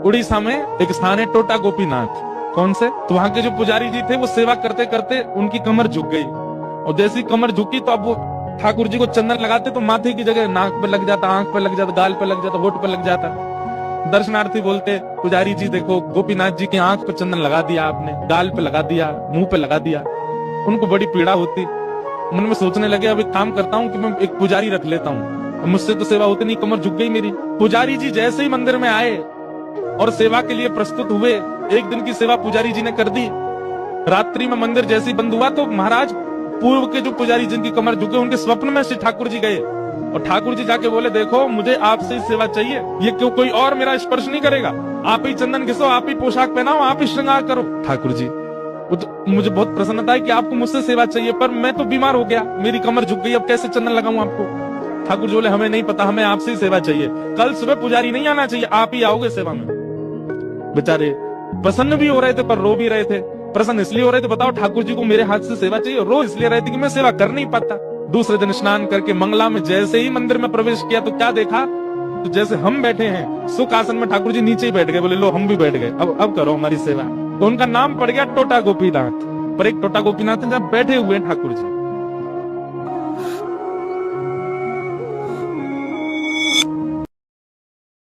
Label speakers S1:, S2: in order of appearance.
S1: उड़ीसा में एक स्थान है टोटा गोपीनाथ। कौन से? तो वहां के जो पुजारी जी थे वो सेवा करते करते उनकी कमर झुक गई, और जैसी कमर झुकी तो अब वो ठाकुर जी को चंदन लगाते तो माथे की जगह नाक पे लग जाता, आंख पे लग जाता, गाल पे लग जाता, होठ पे लग जाता। दर्शनार्थी बोलते, पुजारी जी देखो गोपीनाथ जी की आंख पे चंदन लगा दिया आपने, गाल पे लगा दिया, मुंह पे लगा दिया। उनको बड़ी पीड़ा होती। मन में सोचने लगे अब एक काम करता हूँ कि मैं एक पुजारी रख लेता हूँ, मुझसे तो सेवा होती नहीं, कमर झुक गई मेरी। पुजारी जी जैसे ही मंदिर में आए और सेवा के लिए प्रस्तुत हुए, एक दिन की सेवा पुजारी जी ने कर दी। रात्रि में मंदिर जैसे ही बंद हुआ तो महाराज पूर्व के जो पुजारी जिनकी कमर झुके उनके स्वप्न में श्री ठाकुर जी गए, और ठाकुर जी जाके बोले देखो मुझे आपसे ही सेवा चाहिए, ये क्यों कोई और मेरा स्पर्श नहीं करेगा, आप ही चंदन घिसो, आप ही पोशाक पहनाओ, आप ही श्रृंगार करो। ठाकुर जी तो मुझे बहुत प्रसन्नता है कि आपको मुझसे सेवा चाहिए, पर मैं तो बीमार हो गया, मेरी कमर झुक गई, अब कैसे चंदन लगाऊं आपको। ठाकुर जी बोले हमें नहीं पता, हमें आपसे ही सेवा चाहिए, कल सुबह पुजारी नहीं आना चाहिए, आप ही आओगे सेवा में। बेचारे प्रसन्न भी हो रहे थे पर रो भी रहे थे। प्रसन्न इसलिए हो रहे थे, बताओ ठाकुर जी को मेरे हाथ से सेवा चाहिए, रो इसलिए रहे थे कि मैं सेवा कर नहीं पाता। दूसरे दिन स्नान करके मंगला में जैसे ही मंदिर में प्रवेश किया तो क्या देखा, तो जैसे हम बैठे हैं सुख आसन में, ठाकुर जी नीचे ही बैठ गए, बोले लो हम भी बैठ गए, अब करो हमारी सेवा। तो उनका नाम पड़ गया टोटा गोपीनाथ। पर एक टोटा गोपीनाथ जब बैठे हुए ठाकुर जी,